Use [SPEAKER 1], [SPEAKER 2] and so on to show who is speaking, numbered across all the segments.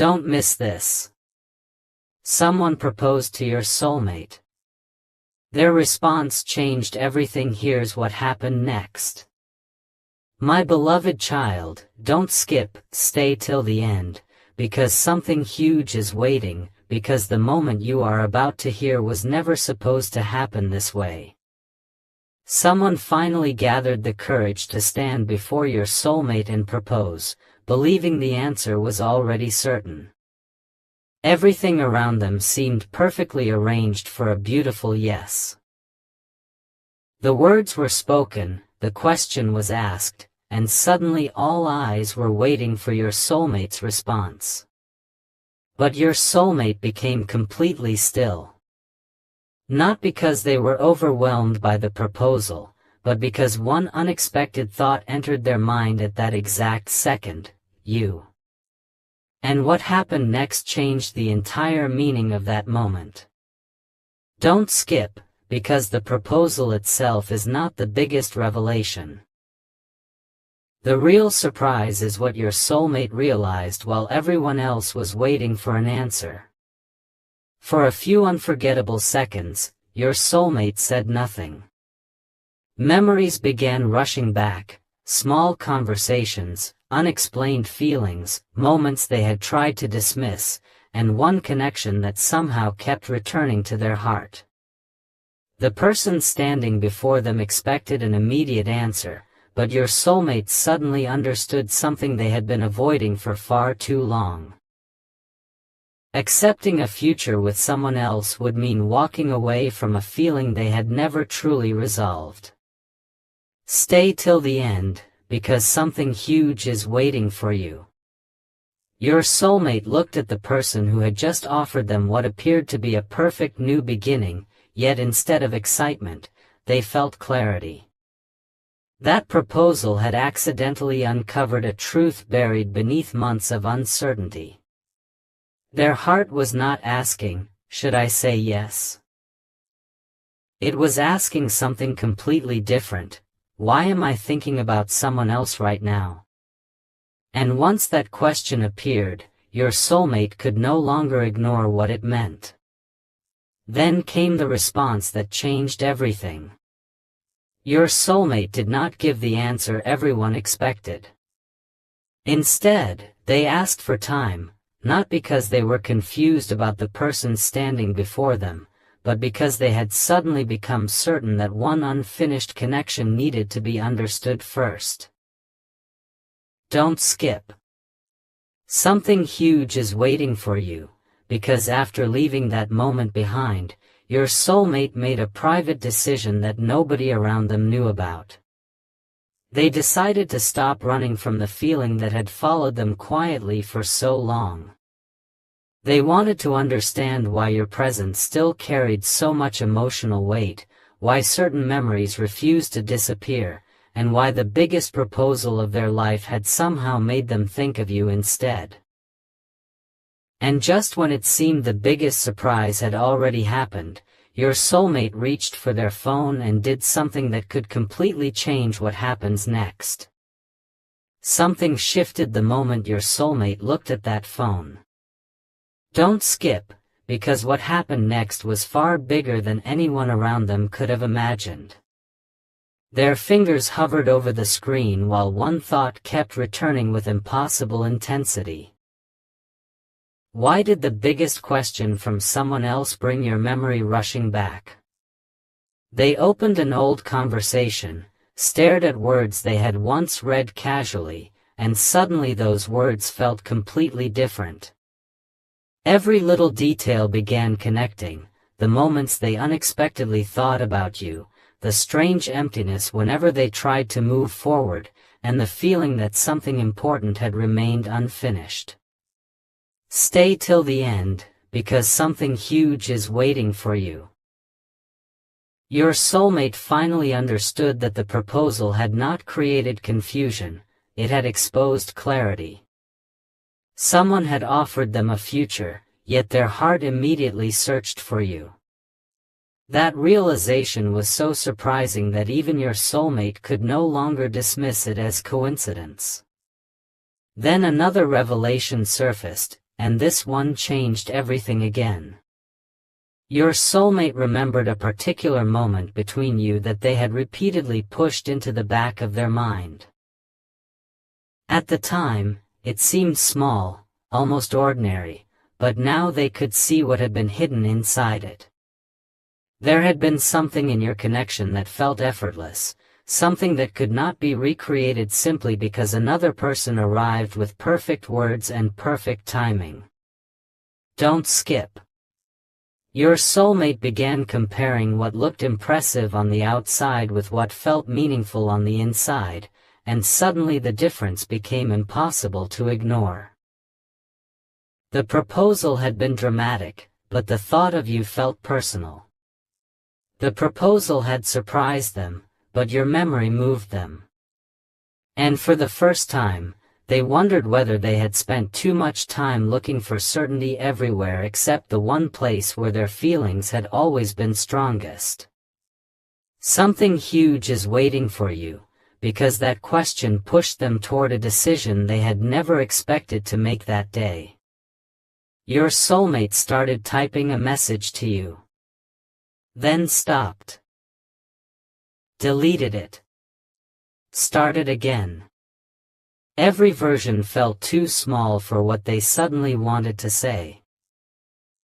[SPEAKER 1] Don't miss this. Someone proposed to your soulmate. Their response changed everything. Here's what happened next. My beloved child, don't skip, stay till the end, because something huge is waiting, because the moment you are about to hear was never supposed to happen this way. Someone finally gathered the courage to stand before your soulmate and propose, believing the answer was already certain. Everything around them seemed perfectly arranged for a beautiful yes. The words were spoken, the question was asked, and suddenly all eyes were waiting for your soulmate's response. But your soulmate became completely still. Not because they were overwhelmed by the proposal, but because one unexpected thought entered their mind at that exact second: you. And what happened next changed the entire meaning of that moment. Don't skip, because the proposal itself is not the biggest revelation. The real surprise is what your soulmate realized while everyone else was waiting for an answer. For a few unforgettable seconds, your soulmate said nothing. Memories began rushing back, small conversations, unexplained feelings, moments they had tried to dismiss, and one connection that somehow kept returning to their heart. The person standing before them expected an immediate answer, but your soulmate suddenly understood something they had been avoiding for far too long. Accepting a future with someone else would mean walking away from a feeling they had never truly resolved. Stay till the end, because something huge is waiting for you. Your soulmate looked at the person who had just offered them what appeared to be a perfect new beginning, yet instead of excitement, they felt clarity. That proposal had accidentally uncovered a truth buried beneath months of uncertainty. Their heart was not asking, "Should I say yes?" It was asking something completely different: "Why am I thinking about someone else right now?" And once that question appeared, your soulmate could no longer ignore what it meant. Then came the response that changed everything. Your soulmate did not give the answer everyone expected. Instead, they asked for time, not because they were confused about the person standing before them, but because they had suddenly become certain that one unfinished connection needed to be understood first. Don't skip. Something huge is waiting for you, because after leaving that moment behind, your soulmate made a private decision that nobody around them knew about. They decided to stop running from the feeling that had followed them quietly for so long. They wanted to understand why your presence still carried so much emotional weight, why certain memories refused to disappear, and why the biggest proposal of their life had somehow made them think of you instead. And just when it seemed the biggest surprise had already happened, your soulmate reached for their phone and did something that could completely change what happens next. Something shifted the moment your soulmate looked at that phone. Don't skip, because what happened next was far bigger than anyone around them could have imagined. Their fingers hovered over the screen while one thought kept returning with impossible intensity. Why did the biggest question from someone else bring your memory rushing back? They opened an old conversation, stared at words they had once read casually, and suddenly those words felt completely different. Every little detail began connecting: the moments they unexpectedly thought about you, the strange emptiness whenever they tried to move forward, and the feeling that something important had remained unfinished. Stay till the end, because something huge is waiting for you. Your soulmate finally understood that the proposal had not created confusion, it had exposed clarity. Someone had offered them a future, yet their heart immediately searched for you. That realization was so surprising that even your soulmate could no longer dismiss it as coincidence. Then another revelation surfaced: and this one changed everything again. Your soulmate remembered a particular moment between you that they had repeatedly pushed into the back of their mind. At the time, it seemed small, almost ordinary, but now they could see what had been hidden inside it. There had been something in your connection that felt effortless, something that could not be recreated simply because another person arrived with perfect words and perfect timing. Don't skip. Your soulmate began comparing what looked impressive on the outside with what felt meaningful on the inside, and suddenly the difference became impossible to ignore. The proposal had been dramatic, but the thought of you felt personal. The proposal had surprised them, but your memory moved them. And for the first time, they wondered whether they had spent too much time looking for certainty everywhere except the one place where their feelings had always been strongest. Something huge is waiting for you, because that question pushed them toward a decision they had never expected to make that day. Your soulmate started typing a message to you. Then stopped. Deleted it. Started again. Every version felt too small for what they suddenly wanted to say.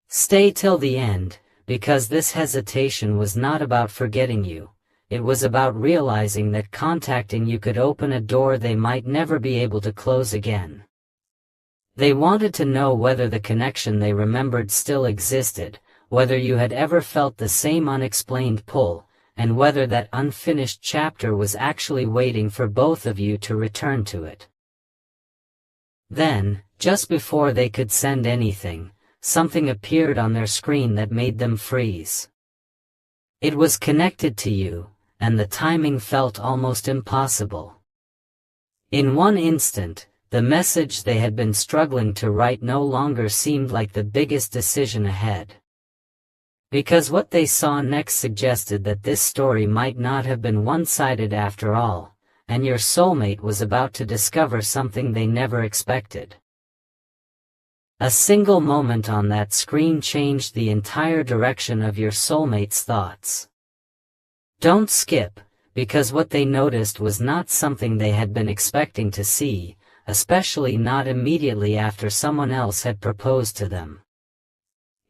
[SPEAKER 1] Stay till the end, because this hesitation was not about forgetting you, it was about realizing that contacting you could open a door they might never be able to close again. They wanted to know whether the connection they remembered still existed, whether you had ever felt the same unexplained pull, and whether that unfinished chapter was actually waiting for both of you to return to it. Then, just before they could send anything, something appeared on their screen that made them freeze. It was connected to you, and the timing felt almost impossible. In one instant, the message they had been struggling to write no longer seemed like the biggest decision ahead. Because what they saw next suggested that this story might not have been one-sided after all, and your soulmate was about to discover something they never expected. A single moment on that screen changed the entire direction of your soulmate's thoughts. Don't skip, because what they noticed was not something they had been expecting to see, especially not immediately after someone else had proposed to them.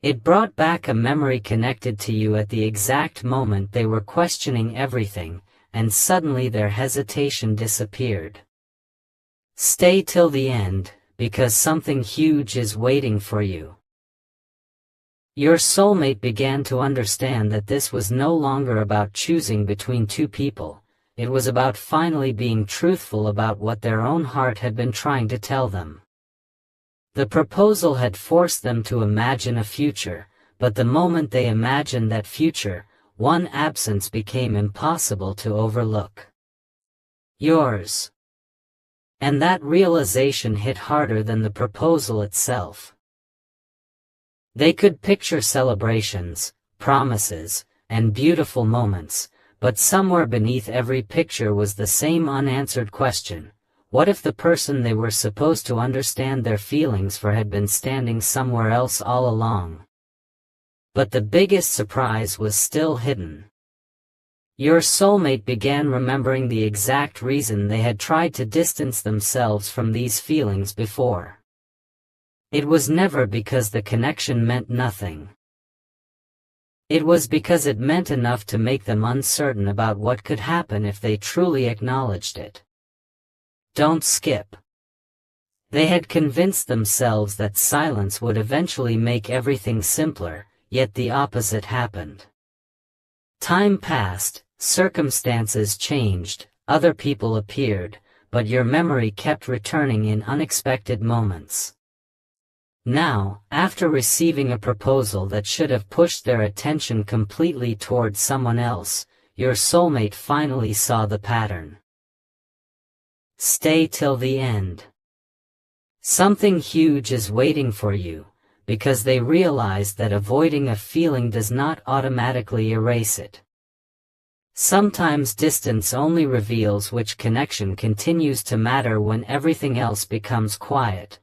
[SPEAKER 1] It brought back a memory connected to you at the exact moment they were questioning everything, and suddenly their hesitation disappeared. Stay till the end, because something huge is waiting for you. Your soulmate began to understand that this was no longer about choosing between two people, it was about finally being truthful about what their own heart had been trying to tell them. The proposal had forced them to imagine a future, but the moment they imagined that future, one absence became impossible to overlook. Yours. And that realization hit harder than the proposal itself. They could picture celebrations, promises, and beautiful moments, but somewhere beneath every picture was the same unanswered question: what if the person they were supposed to understand their feelings for had been standing somewhere else all along? But the biggest surprise was still hidden. Your soulmate began remembering the exact reason they had tried to distance themselves from these feelings before. It was never because the connection meant nothing. It was because it meant enough to make them uncertain about what could happen if they truly acknowledged it. Don't skip. They had convinced themselves that silence would eventually make everything simpler, yet the opposite happened. Time passed, circumstances changed, other people appeared, but your memory kept returning in unexpected moments. Now, after receiving a proposal that should have pushed their attention completely towards someone else, your soulmate finally saw the pattern. Stay till the end. Something huge is waiting for you, because they realized that avoiding a feeling does not automatically erase it. Sometimes distance only reveals which connection continues to matter when everything else becomes quiet.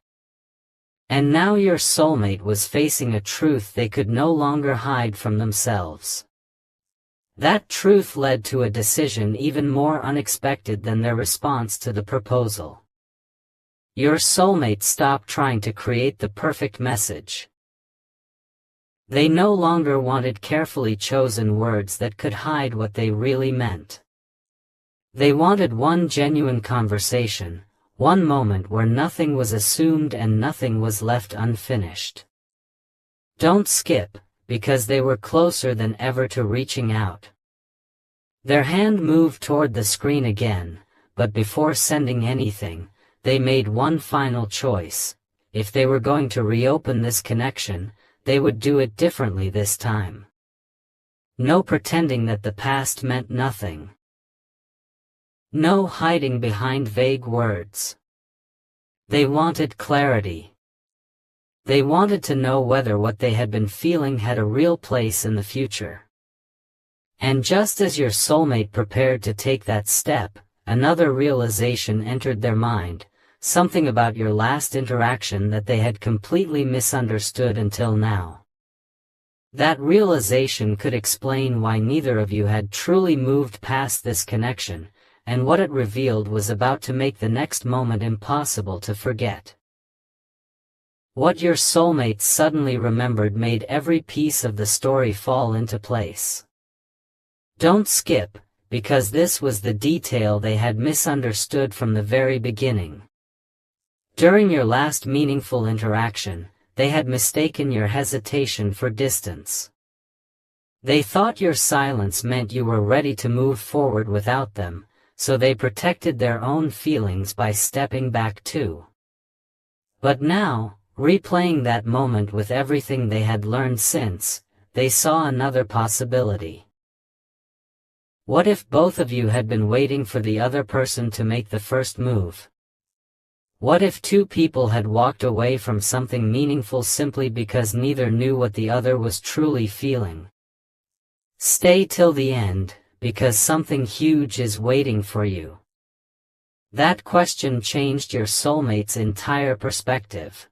[SPEAKER 1] And now your soulmate was facing a truth they could no longer hide from themselves. That truth led to a decision even more unexpected than their response to the proposal. Your soulmate stopped trying to create the perfect message. They no longer wanted carefully chosen words that could hide what they really meant. They wanted one genuine conversation, one moment where nothing was assumed and nothing was left unfinished. Don't skip, because they were closer than ever to reaching out. Their hand moved toward the screen again, but before sending anything, they made one final choice. If they were going to reopen this connection, they would do it differently this time. No pretending that the past meant nothing. No hiding behind vague words. They wanted clarity. They wanted to know whether what they had been feeling had a real place in the future. And just as your soulmate prepared to take that step, another realization entered their mind, something about your last interaction that they had completely misunderstood until now. That realization could explain why neither of you had truly moved past this connection, and what it revealed was about to make the next moment impossible to forget. What your soulmate suddenly remembered made every piece of the story fall into place. Don't skip, because this was the detail they had misunderstood from the very beginning. During your last meaningful interaction, they had mistaken your hesitation for distance. They thought your silence meant you were ready to move forward without them, so they protected their own feelings by stepping back too. But now, replaying that moment with everything they had learned since, they saw another possibility. What if both of you had been waiting for the other person to make the first move? What if two people had walked away from something meaningful simply because neither knew what the other was truly feeling? Stay till the end, because something huge is waiting for you. That question changed your soulmate's entire perspective.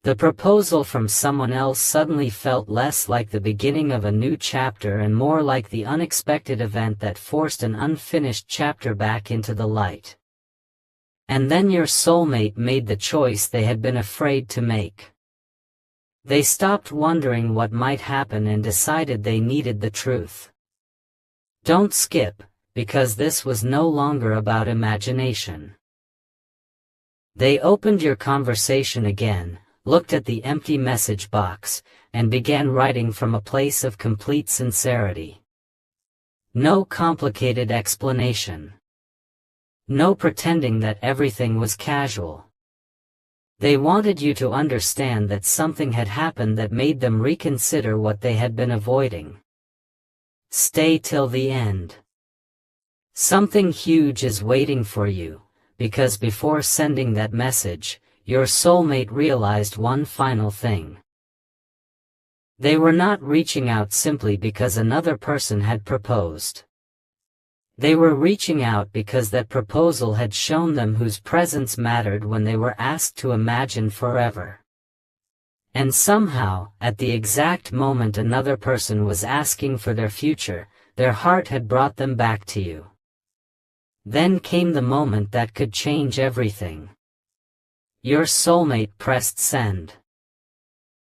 [SPEAKER 1] The proposal from someone else suddenly felt less like the beginning of a new chapter and more like the unexpected event that forced an unfinished chapter back into the light. And then your soulmate made the choice they had been afraid to make. They stopped wondering what might happen and decided they needed the truth. Don't skip, because this was no longer about imagination. They opened your conversation again, looked at the empty message box, and began writing from a place of complete sincerity. No complicated explanation. No pretending that everything was casual. They wanted you to understand that something had happened that made them reconsider what they had been avoiding. Stay till the end. Something huge is waiting for you, because before sending that message, your soulmate realized one final thing. They were not reaching out simply because another person had proposed. They were reaching out because that proposal had shown them whose presence mattered when they were asked to imagine forever. And somehow, at the exact moment another person was asking for their future, their heart had brought them back to you. Then came the moment that could change everything. Your soulmate pressed send.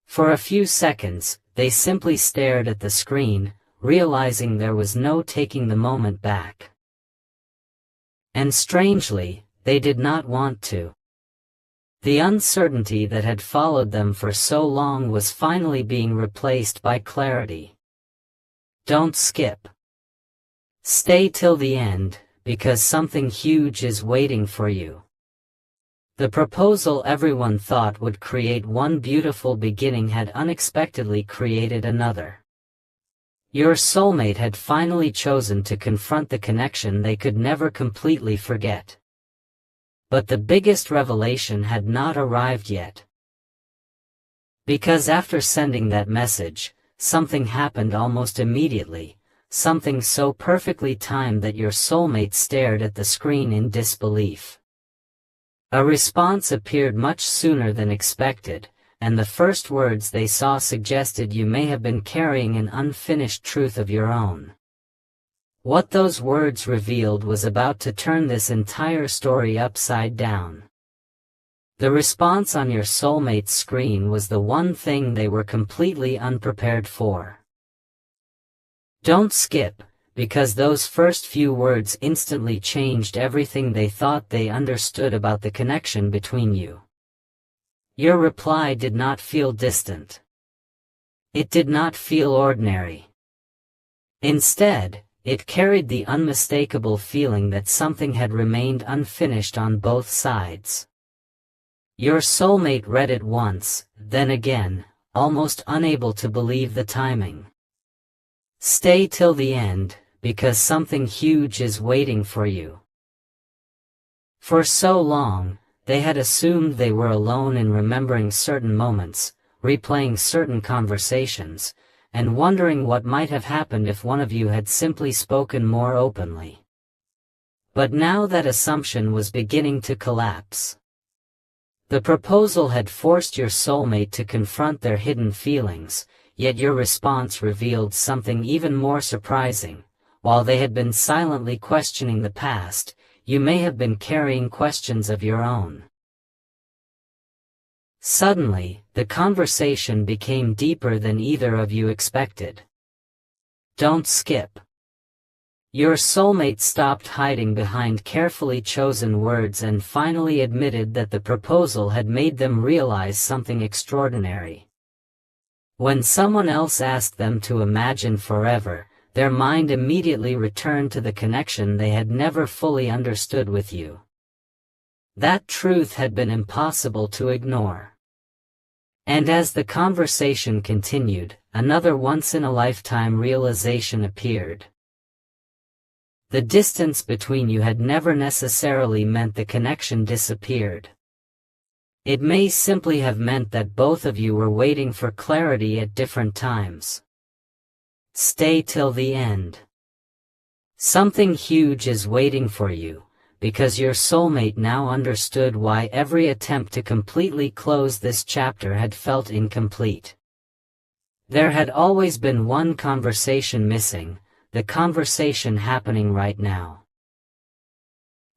[SPEAKER 1] For a few seconds, they simply stared at the screen, realizing there was no taking the moment back. And strangely, they did not want to. The uncertainty that had followed them for so long was finally being replaced by clarity. Don't skip. Stay till the end, because something huge is waiting for you. The proposal everyone thought would create one beautiful beginning had unexpectedly created another. Your soulmate had finally chosen to confront the connection they could never completely forget. But the biggest revelation had not arrived yet. Because after sending that message, something happened almost immediately, something so perfectly timed that your soulmate stared at the screen in disbelief. A response appeared much sooner than expected, and the first words they saw suggested you may have been carrying an unfinished truth of your own. What those words revealed was about to turn this entire story upside down. The response on your soulmate's screen was the one thing they were completely unprepared for. Don't skip, because those first few words instantly changed everything they thought they understood about the connection between you. Your reply did not feel distant. It did not feel ordinary. Instead, it carried the unmistakable feeling that something had remained unfinished on both sides. Your soulmate read it once, then again, almost unable to believe the timing. Stay till the end, because something huge is waiting for you. For so long, they had assumed they were alone in remembering certain moments, replaying certain conversations, and wondering what might have happened if one of you had simply spoken more openly. But now that assumption was beginning to collapse. The proposal had forced your soulmate to confront their hidden feelings, yet your response revealed something even more surprising. While they had been silently questioning the past, you may have been carrying questions of your own. Suddenly, the conversation became deeper than either of you expected. Don't skip. Your soulmate stopped hiding behind carefully chosen words and finally admitted that the proposal had made them realize something extraordinary. When someone else asked them to imagine forever, their mind immediately returned to the connection they had never fully understood with you. That truth had been impossible to ignore. And as the conversation continued, another once-in-a-lifetime realization appeared. The distance between you had never necessarily meant the connection disappeared. It may simply have meant that both of you were waiting for clarity at different times. Stay till the end. Something huge is waiting for you, because your soulmate now understood why every attempt to completely close this chapter had felt incomplete. There had always been one conversation missing, the conversation happening right now.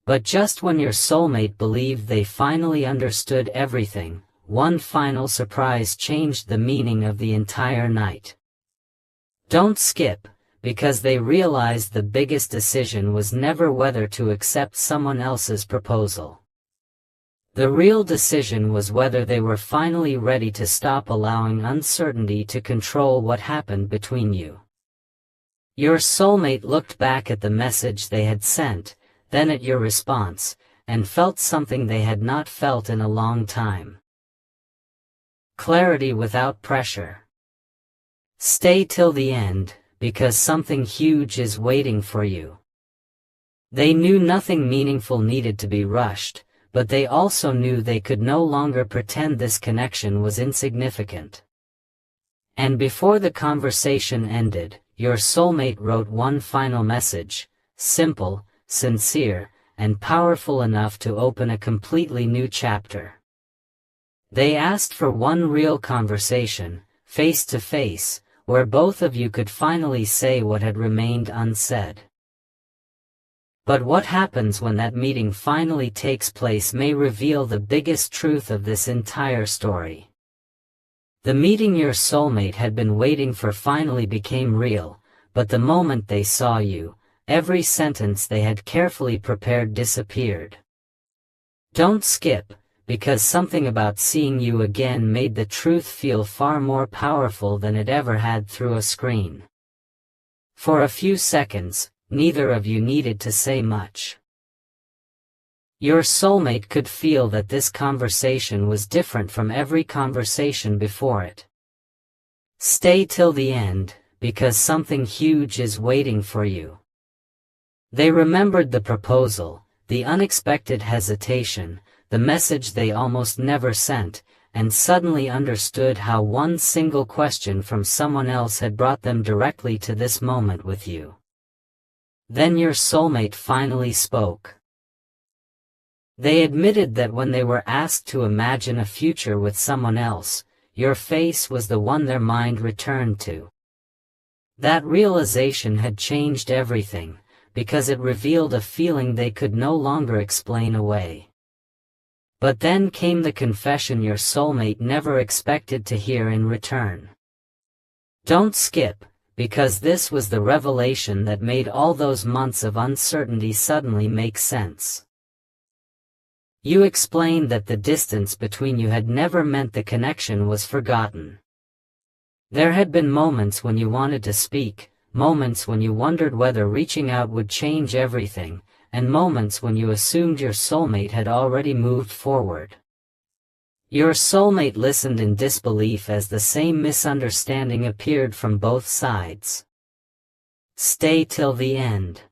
[SPEAKER 1] But just when your soulmate believed they finally understood everything, one final surprise changed the meaning of the entire night. Don't skip, because they realized the biggest decision was never whether to accept someone else's proposal. The real decision was whether they were finally ready to stop allowing uncertainty to control what happened between you. Your soulmate looked back at the message they had sent, then at your response, and felt something they had not felt in a long time. Clarity without pressure. Stay till the end, because something huge is waiting for you. They knew nothing meaningful needed to be rushed, but they also knew they could no longer pretend this connection was insignificant. And before the conversation ended, your soulmate wrote one final message, simple, sincere, and powerful enough to open a completely new chapter. They asked for one real conversation, face to face, where both of you could finally say what had remained unsaid. But what happens when that meeting finally takes place may reveal the biggest truth of this entire story. The meeting your soulmate had been waiting for finally became real, but the moment they saw you, every sentence they had carefully prepared disappeared. Don't skip, because something about seeing you again made the truth feel far more powerful than it ever had through a screen. For a few seconds, neither of you needed to say much. Your soulmate could feel that this conversation was different from every conversation before it. Stay till the end, because something huge is waiting for you. They remembered the proposal, the unexpected hesitation, the message they almost never sent, and suddenly understood how one single question from someone else had brought them directly to this moment with you. Then your soulmate finally spoke. They admitted that when they were asked to imagine a future with someone else, your face was the one their mind returned to. That realization had changed everything, because it revealed a feeling they could no longer explain away. But then came the confession your soulmate never expected to hear in return. Don't skip, because this was the revelation that made all those months of uncertainty suddenly make sense. You explained that the distance between you had never meant the connection was forgotten. There had been moments when you wanted to speak, moments when you wondered whether reaching out would change everything, and moments when you assumed your soulmate had already moved forward. Your soulmate listened in disbelief as the same misunderstanding appeared from both sides. Stay till the end.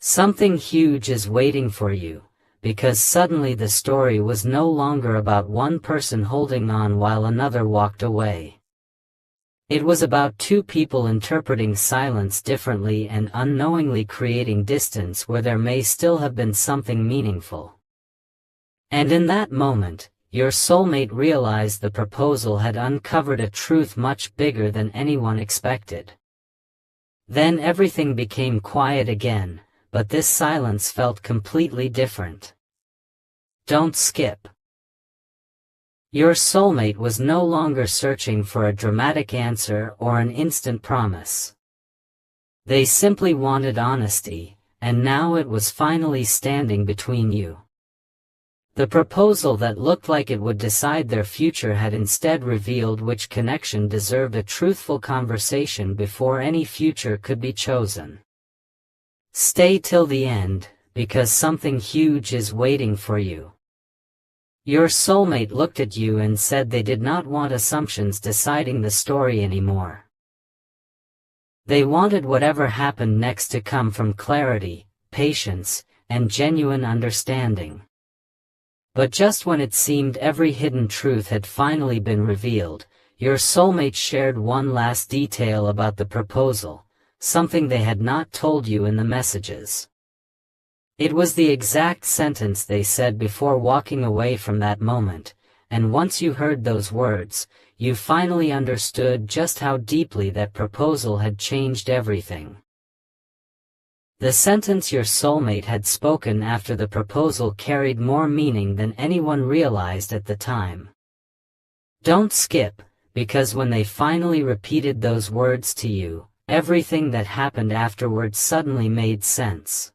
[SPEAKER 1] Something huge is waiting for you, because suddenly the story was no longer about one person holding on while another walked away. It was about two people interpreting silence differently and unknowingly creating distance where there may still have been something meaningful. And in that moment, your soulmate realized the proposal had uncovered a truth much bigger than anyone expected. Then everything became quiet again, but this silence felt completely different. Don't skip. Your soulmate was no longer searching for a dramatic answer or an instant promise. They simply wanted honesty, and now it was finally standing between you. The proposal that looked like it would decide their future had instead revealed which connection deserved a truthful conversation before any future could be chosen. Stay till the end, because something huge is waiting for you. Your soulmate looked at you and said they did not want assumptions deciding the story anymore. They wanted whatever happened next to come from clarity, patience, and genuine understanding. But just when it seemed every hidden truth had finally been revealed, your soulmate shared one last detail about the proposal, something they had not told you in the messages. It was the exact sentence they said before walking away from that moment, and once you heard those words, you finally understood just how deeply that proposal had changed everything. The sentence your soulmate had spoken after the proposal carried more meaning than anyone realized at the time. Don't skip, because when they finally repeated those words to you, everything that happened afterwards suddenly made sense.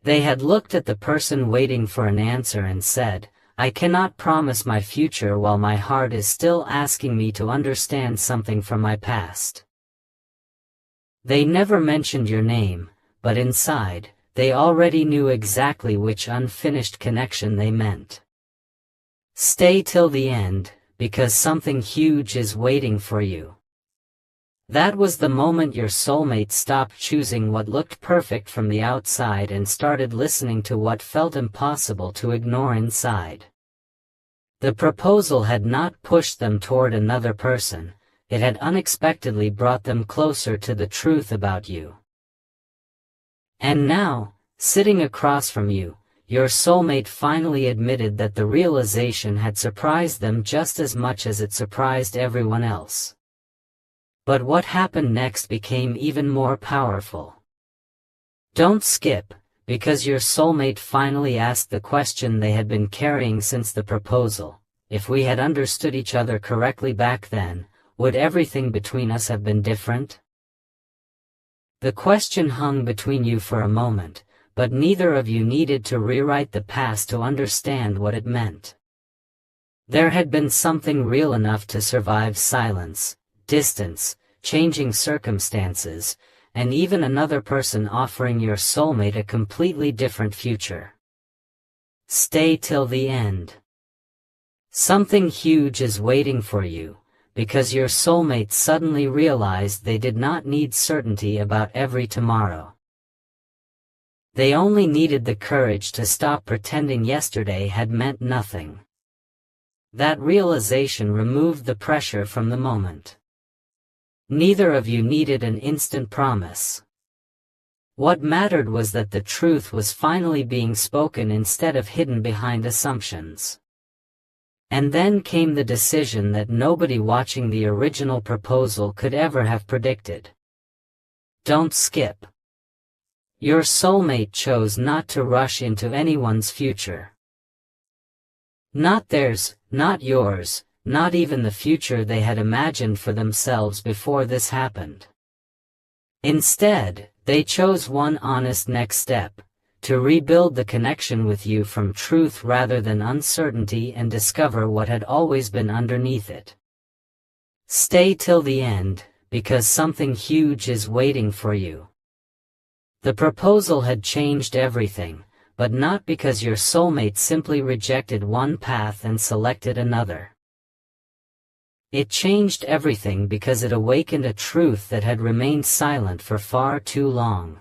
[SPEAKER 1] They had looked at the person waiting for an answer and said, "I cannot promise my future while my heart is still asking me to understand something from my past." They never mentioned your name, but inside, they already knew exactly which unfinished connection they meant. Stay till the end, because something huge is waiting for you. That was the moment your soulmate stopped choosing what looked perfect from the outside and started listening to what felt impossible to ignore inside. The proposal had not pushed them toward another person, it had unexpectedly brought them closer to the truth about you. And now, sitting across from you, your soulmate finally admitted that the realization had surprised them just as much as it surprised everyone else. But what happened next became even more powerful. Don't skip, because your soulmate finally asked the question they had been carrying since the proposal. If we had understood each other correctly back then, would everything between us have been different? The question hung between you for a moment, but neither of you needed to rewrite the past to understand what it meant. There had been something real enough to survive silence, distance, changing circumstances, and even another person offering your soulmate a completely different future. Stay till the end. Something huge is waiting for you, because your soulmate suddenly realized they did not need certainty about every tomorrow. They only needed the courage to stop pretending yesterday had meant nothing. That realization removed the pressure from the moment. Neither of you needed an instant promise. What mattered was that the truth was finally being spoken instead of hidden behind assumptions. And then came the decision that nobody watching the original proposal could ever have predicted. Don't skip. Your soulmate chose not to rush into anyone's future. Not theirs, not yours, not even the future they had imagined for themselves before this happened. Instead, they chose one honest next step, to rebuild the connection with you from truth rather than uncertainty and discover what had always been underneath it. Stay till the end, because something huge is waiting for you. The proposal had changed everything, but not because your soulmate simply rejected one path and selected another. It changed everything because it awakened a truth that had remained silent for far too long.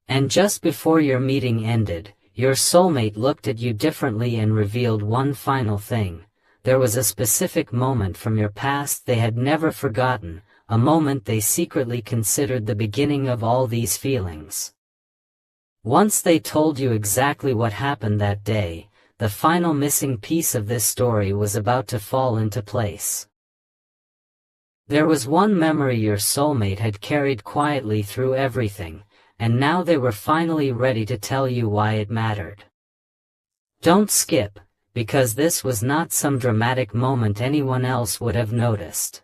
[SPEAKER 1] And just before your meeting ended, your soulmate looked at you differently and revealed one final thing. There was a specific moment from your past they had never forgotten, a moment they secretly considered the beginning of all these feelings. Once they told you exactly what happened that day, the final missing piece of this story was about to fall into place. There was one memory your soulmate had carried quietly through everything, and now they were finally ready to tell you why it mattered. Don't skip, because this was not some dramatic moment anyone else would have noticed.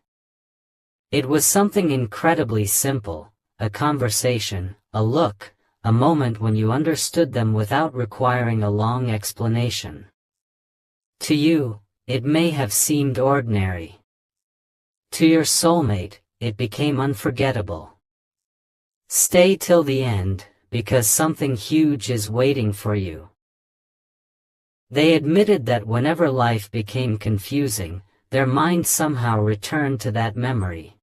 [SPEAKER 1] It was something incredibly simple, a conversation, a look, a moment when you understood them without requiring a long explanation. To you, it may have seemed ordinary. To your soulmate, it became unforgettable. Stay till the end, because something huge is waiting for you. They admitted that whenever life became confusing, their mind somehow returned to that memory.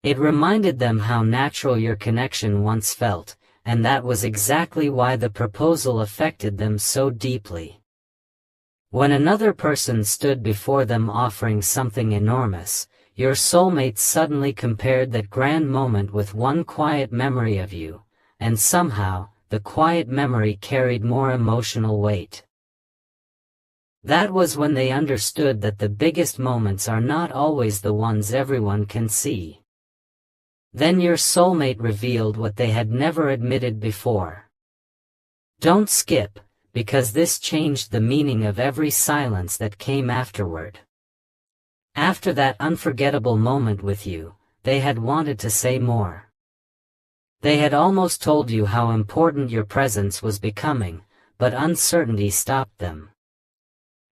[SPEAKER 1] It reminded them how natural your connection once felt, and that was exactly why the proposal affected them so deeply. When another person stood before them offering something enormous, your soulmate suddenly compared that grand moment with one quiet memory of you, and somehow, the quiet memory carried more emotional weight. That was when they understood that the biggest moments are not always the ones everyone can see. Then your soulmate revealed what they had never admitted before. Don't skip, because this changed the meaning of every silence that came afterward. After that unforgettable moment with you, they had wanted to say more. They had almost told you how important your presence was becoming, but uncertainty stopped them.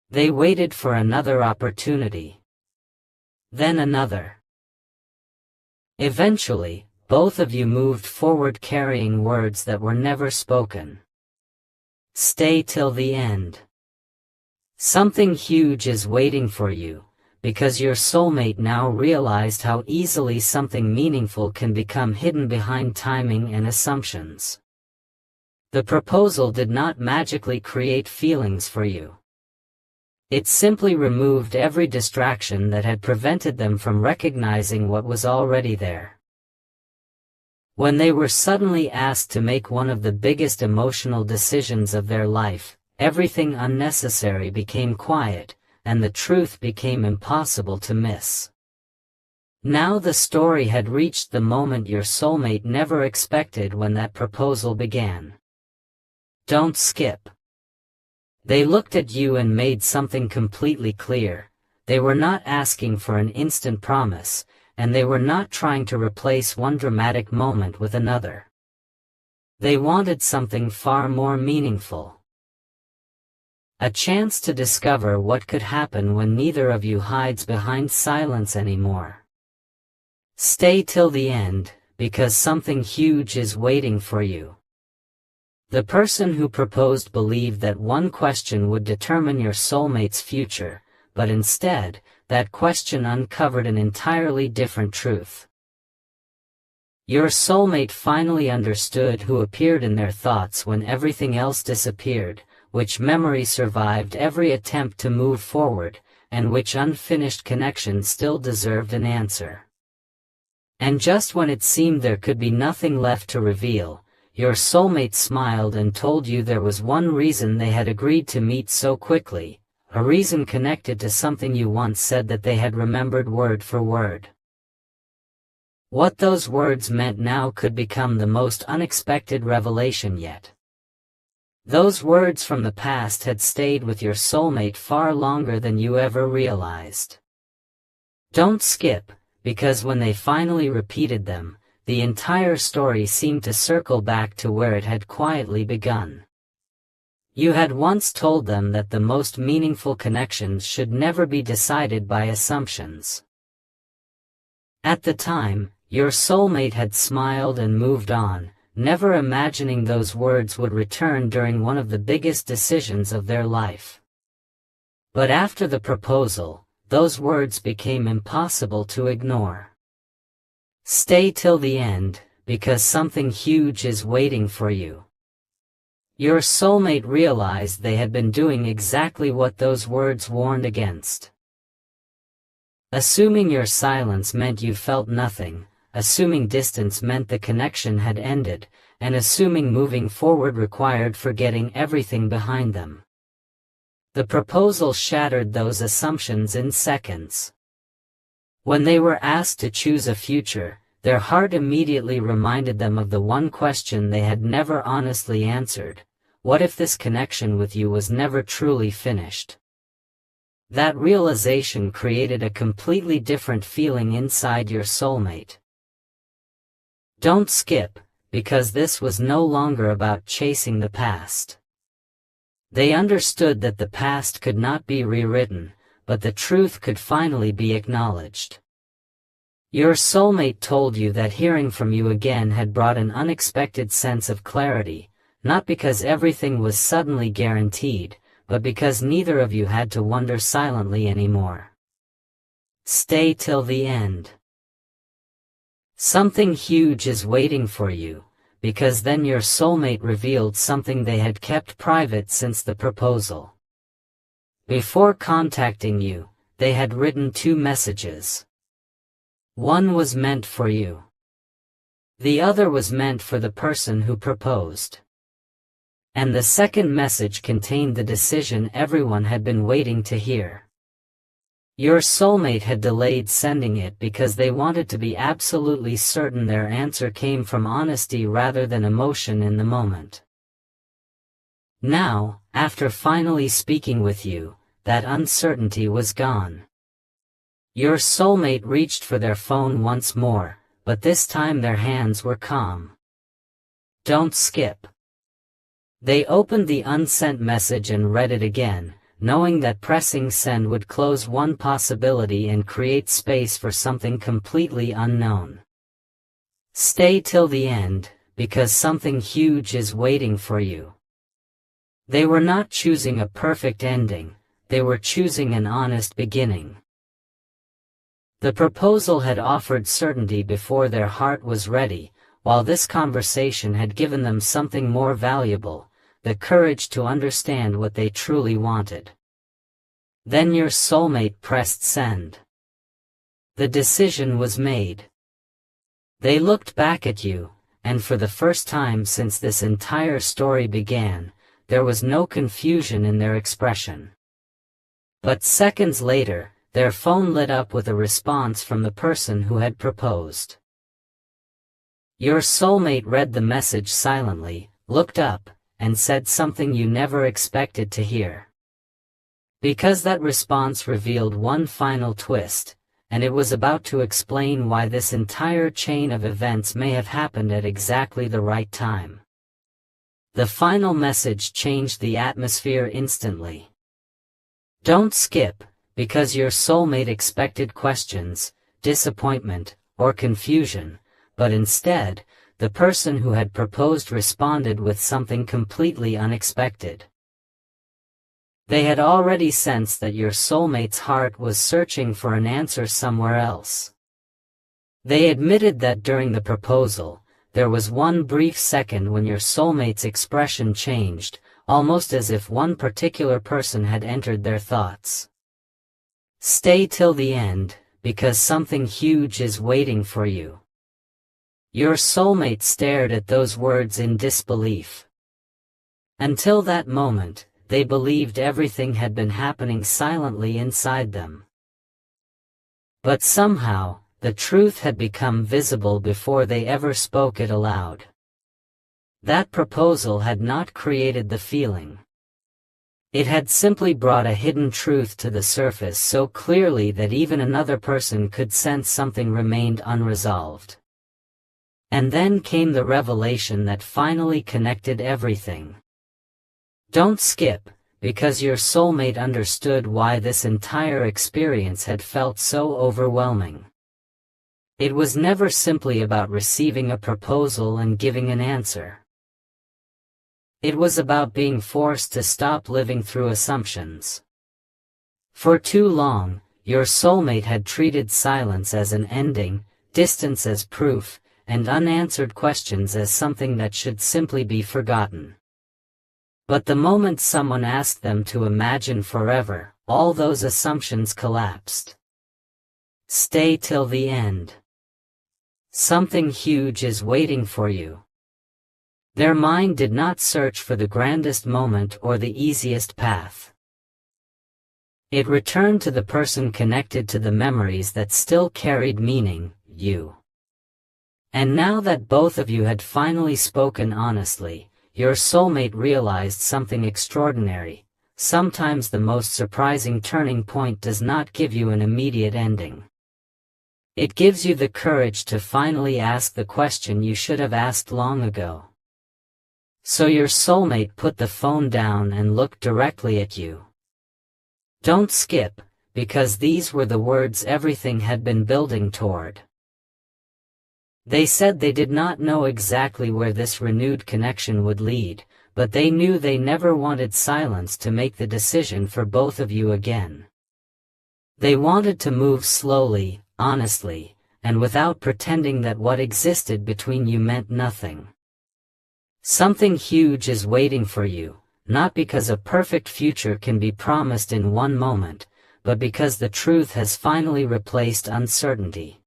[SPEAKER 1] They waited for another opportunity. Then another. Eventually, both of you moved forward carrying words that were never spoken. Stay till the end. Something huge is waiting for you, because your soulmate now realized how easily something meaningful can become hidden behind timing and assumptions. The proposal did not magically create feelings for you. It simply removed every distraction that had prevented them from recognizing what was already there. When they were suddenly asked to make one of the biggest emotional decisions of their life, everything unnecessary became quiet, and the truth became impossible to miss. Now the story had reached the moment your soulmate never expected when that proposal began. Don't skip. They looked at you and made something completely clear. They were not asking for an instant promise, and they were not trying to replace one dramatic moment with another. They wanted something far more meaningful. A chance to discover what could happen when neither of you hides behind silence anymore. Stay till the end, because something huge is waiting for you. The person who proposed believed that one question would determine your soulmate's future, but instead, that question uncovered an entirely different truth. Your soulmate finally understood who appeared in their thoughts when everything else disappeared, which memory survived every attempt to move forward, and which unfinished connection still deserved an answer. And just when it seemed there could be nothing left to reveal, your soulmate smiled and told you there was one reason they had agreed to meet so quickly, a reason connected to something you once said that they had remembered word for word. What those words meant now could become the most unexpected revelation yet. Those words from the past had stayed with your soulmate far longer than you ever realized. Don't skip, because when they finally repeated them, the entire story seemed to circle back to where it had quietly begun. You had once told them that the most meaningful connections should never be decided by assumptions. At the time, your soulmate had smiled and moved on, never imagining those words would return during one of the biggest decisions of their life. But after the proposal, those words became impossible to ignore. Stay till the end, because something huge is waiting for you. Your soulmate realized they had been doing exactly what those words warned against. Assuming your silence meant you felt nothing, assuming distance meant the connection had ended, and assuming moving forward required forgetting everything behind them. The proposal shattered those assumptions in seconds. When they were asked to choose a future, their heart immediately reminded them of the one question they had never honestly answered: what if this connection with you was never truly finished? That realization created a completely different feeling inside your soulmate. Don't skip, because this was no longer about chasing the past. They understood that the past could not be rewritten, but the truth could finally be acknowledged. Your soulmate told you that hearing from you again had brought an unexpected sense of clarity, not because everything was suddenly guaranteed, but because neither of you had to wonder silently anymore. Stay till the end. Something huge is waiting for you, because then your soulmate revealed something they had kept private since the proposal. Before contacting you, they had written 2 messages. One was meant for you. The other was meant for the person who proposed. And the second message contained the decision everyone had been waiting to hear. Your soulmate had delayed sending it because they wanted to be absolutely certain their answer came from honesty rather than emotion in the moment. Now, after finally speaking with you, that uncertainty was gone. Your soulmate reached for their phone once more, but this time their hands were calm. Don't skip. They opened the unsent message and read it again, knowing that pressing send would close one possibility and create space for something completely unknown. Stay till the end, because something huge is waiting for you. They were not choosing a perfect ending, they were choosing an honest beginning. The proposal had offered certainty before their heart was ready, while this conversation had given them something more valuable: the courage to understand what they truly wanted. Then your soulmate pressed send. The decision was made. They looked back at you, and for the first time since this entire story began, there was no confusion in their expression. But seconds later, their phone lit up with a response from the person who had proposed. Your soulmate read the message silently, looked up, and said something you never expected to hear. Because that response revealed one final twist, and it was about to explain why this entire chain of events may have happened at exactly the right time. The final message changed the atmosphere instantly. Don't skip, because your soulmate expected questions, disappointment, or confusion, but instead, the person who had proposed responded with something completely unexpected. They had already sensed that your soulmate's heart was searching for an answer somewhere else. They admitted that during the proposal, there was one brief second when your soulmate's expression changed, almost as if one particular person had entered their thoughts. Stay till the end, because something huge is waiting for you. Your soulmate stared at those words in disbelief. Until that moment, they believed everything had been happening silently inside them. But somehow, the truth had become visible before they ever spoke it aloud. That proposal had not created the feeling. It had simply brought a hidden truth to the surface so clearly that even another person could sense something remained unresolved. And then came the revelation that finally connected everything. Don't skip, because your soulmate understood why this entire experience had felt so overwhelming. It was never simply about receiving a proposal and giving an answer. It was about being forced to stop living through assumptions. For too long, your soulmate had treated silence as an ending, distance as proof, and unanswered questions as something that should simply be forgotten. But the moment someone asked them to imagine forever, all those assumptions collapsed. Stay till the end. Something huge is waiting for you. Their mind did not search for the grandest moment or the easiest path. It returned to the person connected to the memories that still carried meaning, you. And now that both of you had finally spoken honestly, your soulmate realized something extraordinary. Sometimes the most surprising turning point does not give you an immediate ending. It gives you the courage to finally ask the question you should have asked long ago. So your soulmate put the phone down and looked directly at you. Don't skip, because these were the words everything had been building toward. They said they did not know exactly where this renewed connection would lead, but they knew they never wanted silence to make the decision for both of you again. They wanted to move slowly, honestly, and without pretending that what existed between you meant nothing. Something huge is waiting for you, not because a perfect future can be promised in one moment, but because the truth has finally replaced uncertainty.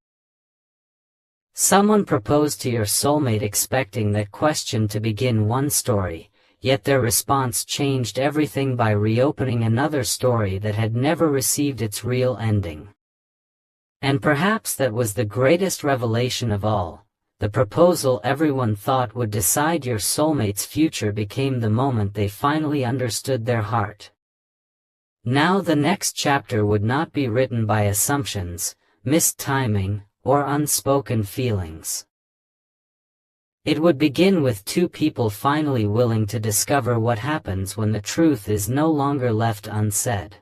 [SPEAKER 1] Someone proposed to your soulmate expecting that question to begin one story, yet their response changed everything by reopening another story that had never received its real ending. And perhaps that was the greatest revelation of all. The proposal everyone thought would decide your soulmate's future became the moment they finally understood their heart. Now the next chapter would not be written by assumptions, missed timing, or unspoken feelings. It would begin with two people finally willing to discover what happens when the truth is no longer left unsaid.